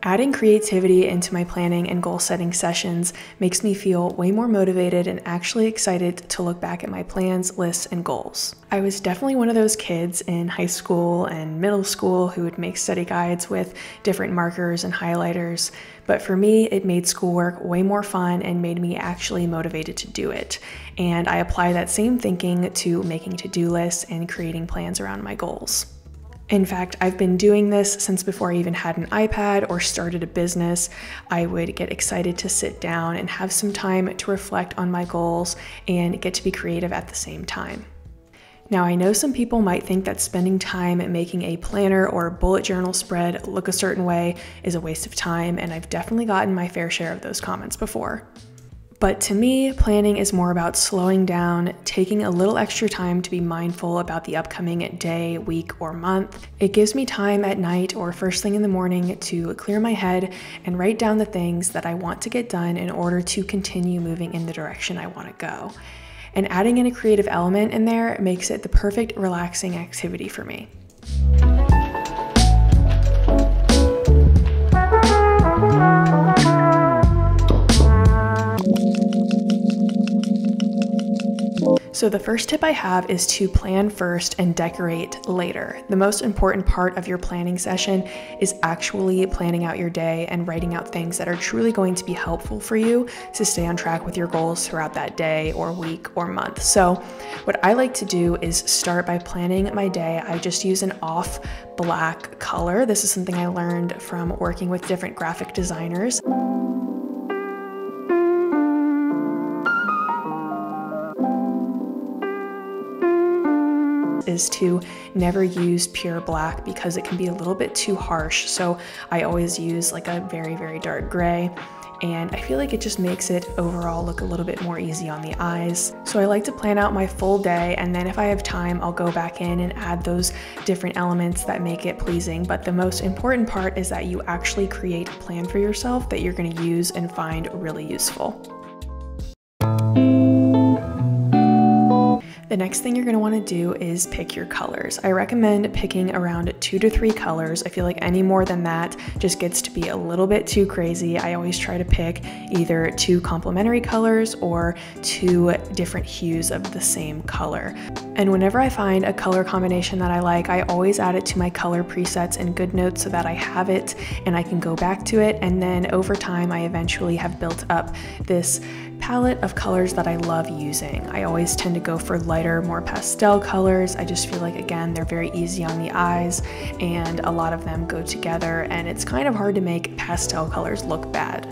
Adding creativity into my planning and goal setting sessions makes me feel way more motivated and actually excited to look back at my plans, lists, and goals. I was definitely one of those kids in high school and middle school who would make study guides with different markers and highlighters, but for me, it made schoolwork way more fun and made me actually motivated to do it. And I apply that same thinking to making to-do lists and creating plans around my goals. In fact, I've been doing this since before I even had an iPad or started a business. I would get excited to sit down and have some time to reflect on my goals and get to be creative at the same time. Now, I know some people might think that spending time making a planner or bullet journal spread look a certain way is a waste of time, and I've definitely gotten my fair share of those comments before. But to me, planning is more about slowing down, taking a little extra time to be mindful about the upcoming day, week, or month. It gives me time at night or first thing in the morning to clear my head and write down the things that I want to get done in order to continue moving in the direction I want to go. And adding in a creative element in there makes it the perfect relaxing activity for me. So the first tip I have is to plan first and decorate later. The most important part of your planning session is actually planning out your day and writing out things that are truly going to be helpful for you to stay on track with your goals throughout that day or week or month. So what I like to do is start by planning my day. I just use an off black color. This is something I learned from working with different graphic designers. Is to never use pure black because it can be a little bit too harsh. So I always use like a very, very dark gray. And I feel like it just makes it overall look a little bit more easy on the eyes. So I like to plan out my full day, and then if I have time, I'll go back in and add those different elements that make it pleasing. But the most important part is that you actually create a plan for yourself that you're going to use and find really useful. The next thing you're going to want to do is pick your colors. I recommend picking around 2 to 3 colors. I feel like any more than that just gets to be a little bit too crazy. I always try to pick either 2 complementary colors or 2 different hues of the same color. And whenever I find a color combination that I like, I always add it to my color presets in Goodnotes so that I have it and I can go back to it. And then over time, I eventually have built up this palette of colors that I love using. I always tend to go for lighter, more pastel colors. I just feel like, again, they're very easy on the eyes and a lot of them go together, and it's kind of hard to make pastel colors look bad.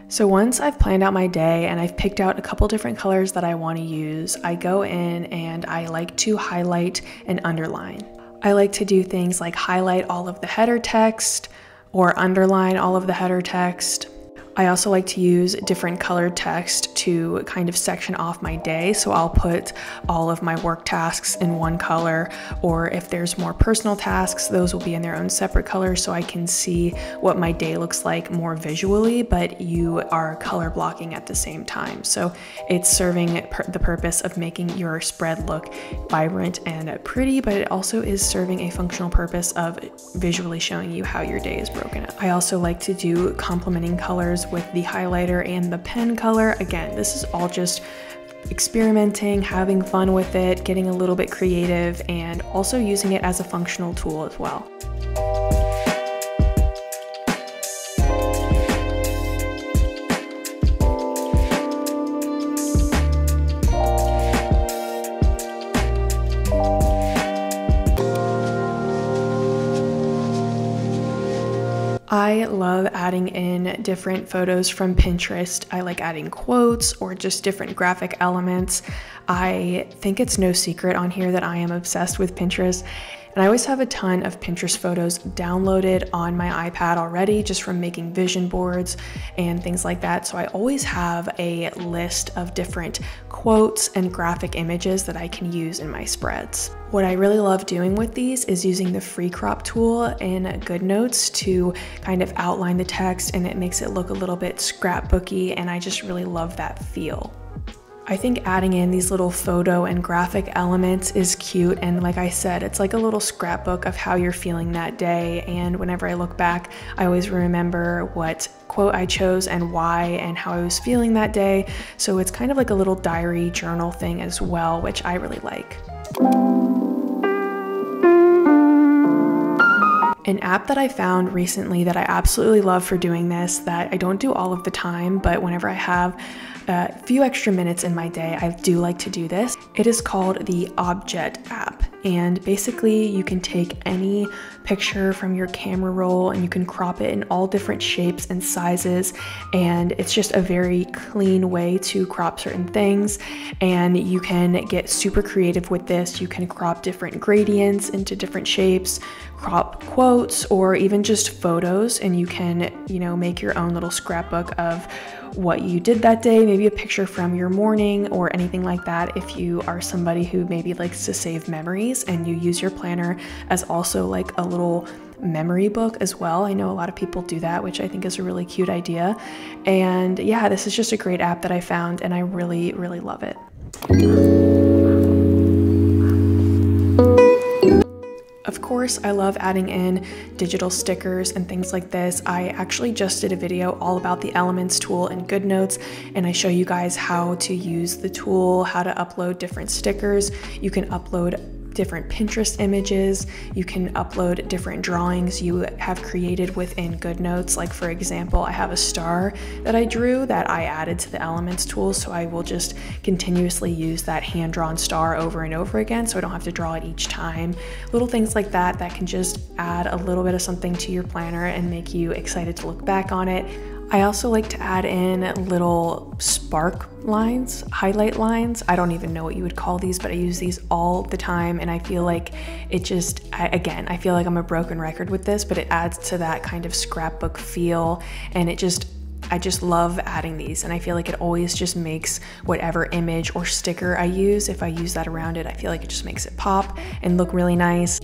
So once I've planned out my day and I've picked out a couple different colors that I want to use, I go in and I like to highlight and underline. I like to do things like highlight all of the header text or underline all of the header text. I also like to use different colored text to kind of section off my day. So I'll put all of my work tasks in one color, or if there's more personal tasks, those will be in their own separate colors so I can see what my day looks like more visually, but you are color blocking at the same time. So it's serving the purpose of making your spread look vibrant and pretty, but it also is serving a functional purpose of visually showing you how your day is broken up. I also like to do complementing colors with the highlighter and the pen color. Again, this is all just experimenting, having fun with it, getting a little bit creative, and also using it as a functional tool as well. I love adding in different photos from Pinterest. I like adding quotes or just different graphic elements. I think it's no secret on here that I am obsessed with Pinterest. And I always have a ton of Pinterest photos downloaded on my iPad already, just from making vision boards and things like that. So I always have a list of different quotes and graphic images that I can use in my spreads. What I really love doing with these is using the free crop tool in Goodnotes to kind of outline the text, and it makes it look a little bit scrapbooky, and I just really love that feel. I think adding in these little photo and graphic elements is cute, and like I said, it's like a little scrapbook of how you're feeling that day, and whenever I look back, I always remember what quote I chose and why and how I was feeling that day, so it's kind of like a little diary journal thing as well, which I really like. An app that I found recently that I absolutely love for doing this, that I don't do all of the time, but whenever I have a few extra minutes in my day, I do like to do this. It is called the Object app, and basically you can take any picture from your camera roll and you can crop it in all different shapes and sizes, and it's just a very clean way to crop certain things, and you can get super creative with this. You can crop different gradients into different shapes, crop quotes, or even just photos, and you can, make your own little scrapbook of what you did that day, maybe a picture from your morning or anything like that. If you are somebody who maybe likes to save memories and you use your planner as also like a little memory book as well. I know a lot of people do that, which I think is a really cute idea. And yeah, this is just a great app that I found and I really, really love it. Of course, I love adding in digital stickers and things like this. I actually just did a video all about the Elements tool in Goodnotes, and I show you guys how to use the tool, how to upload different stickers. You can upload different Pinterest images, you can upload different drawings you have created within Goodnotes. Like for example, I have a star that I drew that I added to the Elements tool, so I will just continuously use that hand-drawn star over and over again, so I don't have to draw it each time. Little things like that that can just add a little bit of something to your planner and make you excited to look back on it. I also like to add in little spark lines, highlight lines. I don't even know what you would call these, but I use these all the time, and I feel like it just, I feel like I'm a broken record with this, but it adds to that kind of scrapbook feel, and I just love adding these, and I feel like it always just makes whatever image or sticker I use, if I use that around it, I feel like it just makes it pop and look really nice.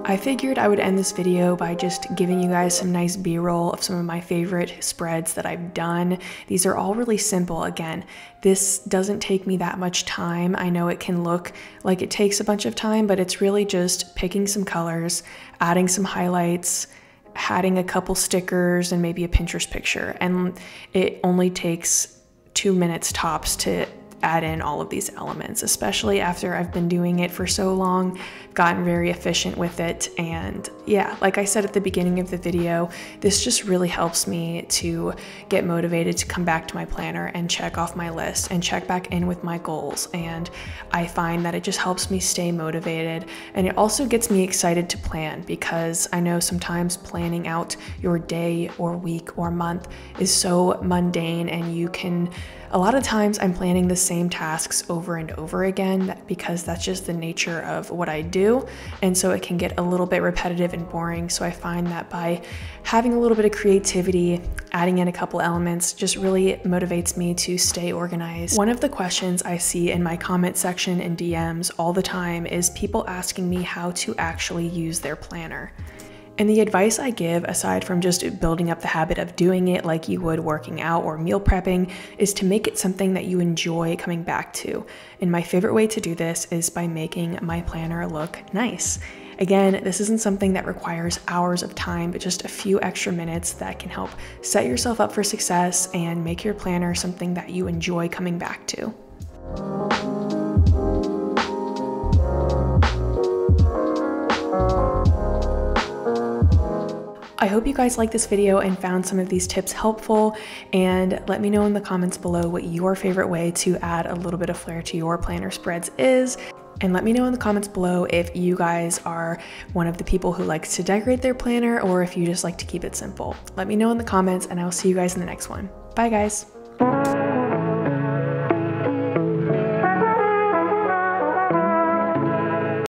I figured I would end this video by just giving you guys some nice B-roll of some of my favorite spreads that I've done. These are all really simple. Again, this doesn't take me that much time. I know it can look like it takes a bunch of time, but it's really just picking some colors, adding some highlights, adding a couple stickers, and maybe a Pinterest picture. And it only takes 2 minutes tops to add in all of these elements, especially after I've been doing it for so long, gotten very efficient with it. And yeah, like I said at the beginning of the video, this just really helps me to get motivated to come back to my planner and check off my list and check back in with my goals. And I find that it just helps me stay motivated, and it also gets me excited to plan, because I know sometimes planning out your day or week or month is so mundane, and you can, a lot of times I'm planning the same tasks over and over again because that's just the nature of what I do, and so it can get a little bit repetitive and boring. So I find that by having a little bit of creativity, adding in a couple elements, just really motivates me to stay organized. One of the questions I see in my comment section and DMs all the time is people asking me how to actually use their planner. And the advice I give, aside from just building up the habit of doing it like you would working out or meal prepping, is to make it something that you enjoy coming back to. And my favorite way to do this is by making my planner look nice. Again, this isn't something that requires hours of time, but just a few extra minutes that can help set yourself up for success and make your planner something that you enjoy coming back to. I hope hope you guys liked this video and found some of these tips helpful, and let me know in the comments below what your favorite way to add a little bit of flair to your planner spreads is. And let me know in the comments below if you guys are one of the people who likes to decorate their planner or if you just like to keep it simple. Let me know in the comments, and I'll see you guys in the next one. Bye guys.